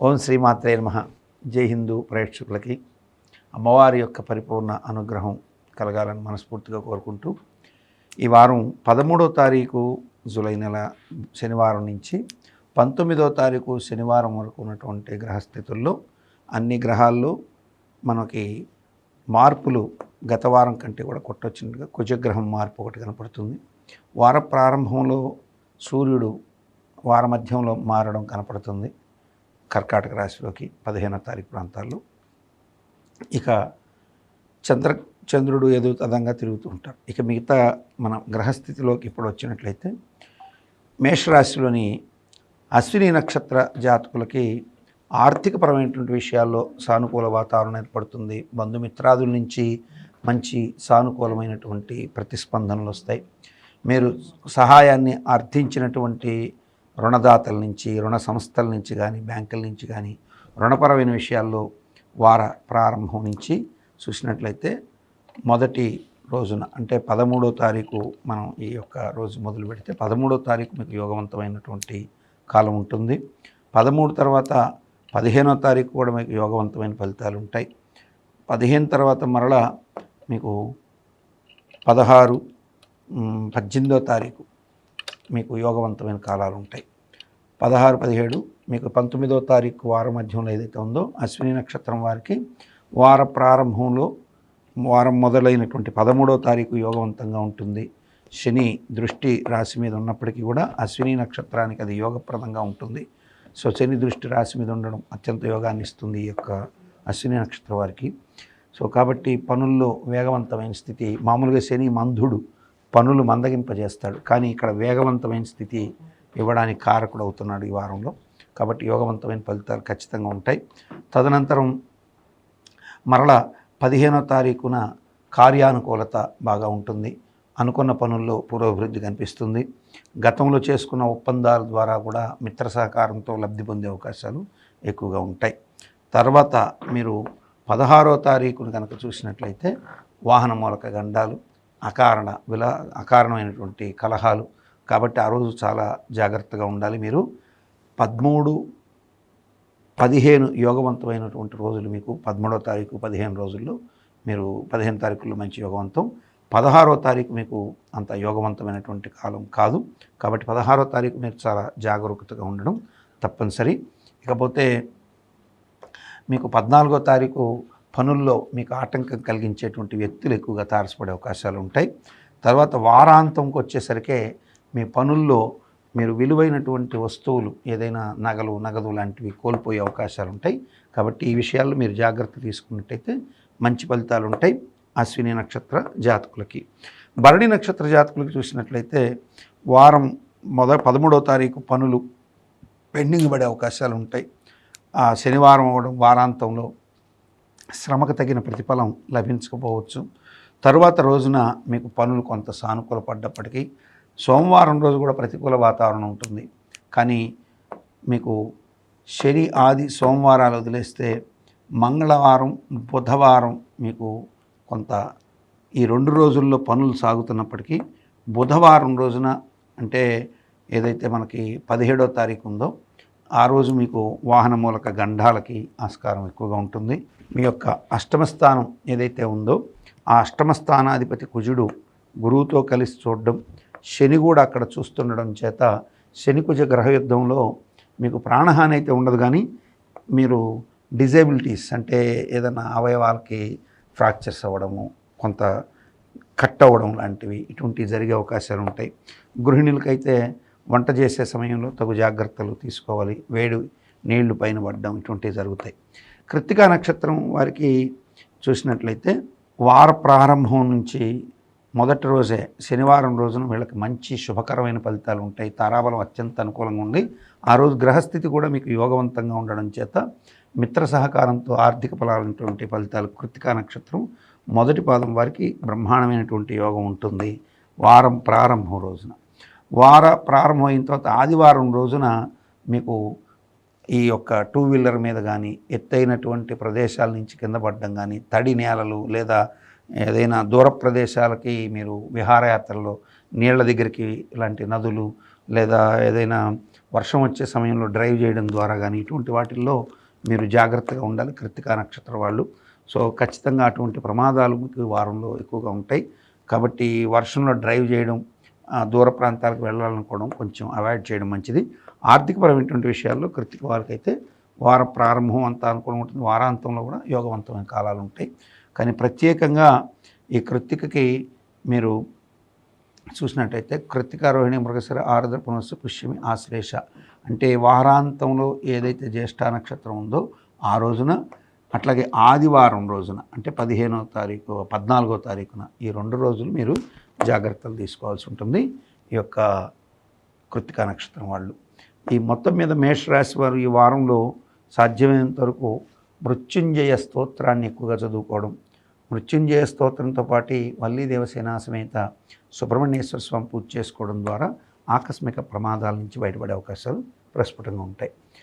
ఓం శ్రీమాత్రే నమః. జై హిందూ ప్రేక్షకులకి అమ్మవారి యొక్క పరిపూర్ణ అనుగ్రహం కలగాలని మనస్ఫూర్తిగా కోరుకుంటూ ఈ వారం 13వ తారీఖు జూలై నెల శనివారం నుంచి 19వ తారీఖు శనివారం వరకు ఉన్నటువంటి గ్రహస్థితుల్లో అన్ని గ్రహాల్లో మనకి మార్పులు గత వారం కంటే కూడా కొట్టొచ్చినట్టుగా కుజగ్రహం మార్పు ఒకటి కనపడుతుంది. వార ప్రారంభంలో సూర్యుడు వార మధ్యంలో మారడం కనపడుతుంది కర్కాటక రాశిలోకి 15వ తారీఖు ప్రాంతాల్లో. ఇక చంద్రుడు ఎదుగుతదంగా తిరుగుతూ ఉంటారు. ఇక మిగతా మన గ్రహస్థితిలోకి ఇప్పుడు వచ్చినట్లయితే మేషరాశిలోని అశ్విని నక్షత్ర జాతకులకి ఆర్థికపరమైనటువంటి విషయాల్లో సానుకూల వాతావరణం ఏర్పడుతుంది. బంధుమిత్రాదుల నుంచి మంచి సానుకూలమైనటువంటి ప్రతిస్పందనలు వస్తాయి. మీరు సహాయాన్ని అర్థించినటువంటి రుణదాతల నుంచి, రుణ సంస్థల నుంచి కానీ, బ్యాంకుల నుంచి కానీ రుణపరమైన విషయాల్లో వార ప్రారంభం నుంచి చూసినట్లయితే మొదటి రోజున అంటే 13వ తారీఖు మనం ఈ యొక్క రోజు మొదలు పెడితే 13వ తారీఖు మీకు యోగవంతమైనటువంటి కాలం ఉంటుంది. 13 తర్వాత 15వ తారీఖు కూడా మీకు యోగవంతమైన ఫలితాలు ఉంటాయి. 15 తర్వాత మరలా మీకు 16, 18వ తారీఖు మీకు యోగవంతమైన కాలాలు ఉంటాయి. 16, 17 మీకు 19వ తారీఖు వారం మధ్యంలో ఏదైతే ఉందో అశ్విని నక్షత్రం వారికి వార ప్రారంభంలో వారం మొదలైనటువంటి 13వ తారీఖు యోగవంతంగా ఉంటుంది. శని దృష్టి రాశి మీద ఉన్నప్పటికీ కూడా అశ్విని నక్షత్రానికి అది యోగప్రదంగా ఉంటుంది. సో శని దృష్టి రాశి మీద ఉండడం అత్యంత యోగాన్ని ఇస్తుంది ఈ యొక్క అశ్విని నక్షత్రం వారికి. సో కాబట్టి పనుల్లో వేగవంతమైన స్థితి. మామూలుగా శని మంధుడు, పనులు మందగింపజేస్తాడు, కానీ ఇక్కడ వేగవంతమైన స్థితి ఇవ్వడానికి కారకుడు అవుతున్నాడు ఈ వారంలో. కాబట్టి యోగవంతమైన ఫలితాలు ఖచ్చితంగా ఉంటాయి. తదనంతరం మరలా 15వ తారీఖున కార్యానుకూలత బాగా ఉంటుంది. అనుకున్న పనుల్లో పురోభివృద్ధి కనిపిస్తుంది. గతంలో చేసుకున్న ఒప్పందాల ద్వారా కూడా మిత్ర సహకారంతో లబ్ధి పొందే అవకాశాలు ఎక్కువగా ఉంటాయి. తర్వాత మీరు 16వ తారీఖును కనుక చూసినట్లయితే వాహన మూలక గండాలు, అకారణమైనటువంటి కలహాలు. కాబట్టి ఆ రోజు చాలా జాగ్రత్తగా ఉండాలి. మీరు 13, 15 యోగవంతమైనటువంటి రోజులు మీకు 13వ తారీఖు 15 రోజుల్లో మీరు 15 తారీఖుల్లో మంచి యోగవంతం. 16వ తారీఖు మీకు అంత యోగవంతమైనటువంటి కాలం కాదు. కాబట్టి 16వ తారీఖు మీరు చాలా జాగరూకతగా ఉండడం తప్పనిసరి. ఇకపోతే మీకు 14వ తారీఖు పనుల్లో మీకు ఆటంకం కలిగించేటువంటి వ్యక్తులు ఎక్కువగా తారసపడే అవకాశాలు ఉంటాయి. తర్వాత వారాంతంకి వచ్చేసరికి మీ పనుల్లో మీరు విలువైనటువంటి వస్తువులు ఏదైనా నగదు లాంటివి కోల్పోయే అవకాశాలు ఉంటాయి. కాబట్టి ఈ విషయాల్లో మీరు జాగ్రత్త తీసుకున్నట్టయితే మంచి ఫలితాలు ఉంటాయి అశ్విని నక్షత్ర జాతకులకి. భరణి నక్షత్ర జాతకులకి చూసినట్లయితే వారం 13వ తారీఖు పనులు పెండింగ్ పడే అవకాశాలు ఉంటాయి. ఆ శనివారం అవ్వడం వారాంతంలో శ్రమకు తగిన ప్రతిఫలం లభించకపోవచ్చు. తరువాత రోజున మీకు పనులు కొంత సానుకూల పడ్డప్పటికీ సోమవారం రోజు కూడా ప్రతికూల వాతావరణం ఉంటుంది. కానీ మీకు శని, ఆది, సోమవారాలు వదిలేస్తే మంగళవారం, బుధవారం మీకు కొంత ఈ 2 రోజుల్లో పనులు సాగుతున్నప్పటికీ బుధవారం రోజున అంటే ఏదైతే మనకి 17వ తారీఖు ఉందో ఆ రోజు మీకు వాహన మూలక గండాలకి ఆస్కారం ఎక్కువగా ఉంటుంది. మీ యొక్క అష్టమ స్థానం ఏదైతే ఉందో ఆ అష్టమ స్థానాధిపతి కుజుడు గురువుతో కలిసి చూడడం, శని కూడా అక్కడ చూస్తుండడం చేత శని కుజ గ్రహయుద్ధంలో మీకు ప్రాణహాని అయితే ఉండదు, కానీ మీరు డిజేబిలిటీస్ అంటే ఏదైనా అవయవాలకి ఫ్రాక్చర్స్ అవ్వడము, కొంత కట్ అవ్వడం లాంటివి ఇటువంటివి జరిగే అవకాశాలు ఉంటాయి. గృహిణులకైతే వంట చేసే సమయంలో తగు జాగ్రత్తలు తీసుకోవాలి. వేడి నీళ్లు పైన పడడం ఇటువంటివి జరుగుతాయి. కృత్తికా నక్షత్రం వారికి చూసినట్లయితే వార ప్రారంభం నుంచి మొదటి రోజే శనివారం రోజున వీళ్ళకి మంచి శుభకరమైన ఫలితాలు ఉంటాయి. తారాబలం అత్యంత అనుకూలంగా ఉంది. ఆ రోజు గ్రహస్థితి కూడా మీకు యోగవంతంగా ఉండడం చేత మిత్ర సహకారంతో ఆర్థిక ఫలాలైనటువంటి ఫలితాలు కృత్తికా నక్షత్రం మొదటి పాదం వారికి బ్రహ్మాండమైనటువంటి యోగం ఉంటుంది వారం ప్రారంభం రోజున. వార ప్రారంభం అయిన తర్వాత ఆదివారం రోజున మీకు ఈ యొక్క 2 వీలర్ మీద కానీ ఎత్తైనటువంటి ప్రదేశాల నుంచి కింద పడడం కానీ, తడి నేలలు లేదా ఏదైనా దూర ప్రదేశాలకి మీరు విహారయాత్రలో నీళ్ల దగ్గరికి ఇలాంటి నదులు లేదా ఏదైనా వర్షం వచ్చే సమయంలో డ్రైవ్ చేయడం ద్వారా కానీ ఇటువంటి వాటిల్లో మీరు జాగ్రత్తగా ఉండాలి కృత్తికా నక్షత్రం వాళ్ళు. సో ఖచ్చితంగా అటువంటి ప్రమాదాలు మీకు వారంలో ఎక్కువగా ఉంటాయి. కాబట్టి వర్షంలో డ్రైవ్ చేయడం, దూర ప్రాంతాలకు వెళ్ళాలనుకోవడం కొంచెం అవాయిడ్ చేయడం మంచిది. ఆర్థికపరమైనటువంటి విషయాల్లో కృత్తిక వారికైతే వార ప్రారంభం అంతా అనుకూలంగా ఉంటుంది, వారాంతంలో కూడా యోగవంతమైన కాలాలు ఉంటాయి. కానీ ప్రత్యేకంగా ఈ కృత్తికకి మీరు చూసినట్టయితే కృత్తిక, రోహిణి, మృగశిర, ఆరుద్ర, పునస్సు, పుష్యమి, ఆశ్లేష అంటే వారాంతంలో ఏదైతే జ్యేష్ఠ నక్షత్రం ఉందో ఆ రోజున, అట్లాగే ఆదివారం రోజున అంటే 15వ తారీఖు 14వ తారీఖున ఈ 2 రోజులు మీరు జాగ్రత్తలు తీసుకోవాల్సి ఉంటుంది ఈ యొక్క కృత్తికా నక్షత్రం వాళ్ళు. ఈ మొత్తం మీద మేషరాశి వారు ఈ వారంలో సాధ్యమైనంత వరకు మృత్యుంజయ స్తోత్రాన్ని ఎక్కువగా చదువుకోవడం, మృత్యుంజయ స్తోత్రంతో పాటు వల్లీ దేవసేన సమేత సుబ్రహ్మణ్యేశ్వర స్వామి పూజ చేసుకోవడం ద్వారా ఆకస్మిక ప్రమాదాల నుంచి బయటపడే అవకాశాలు ప్రస్ఫుటంగా ఉంటాయి.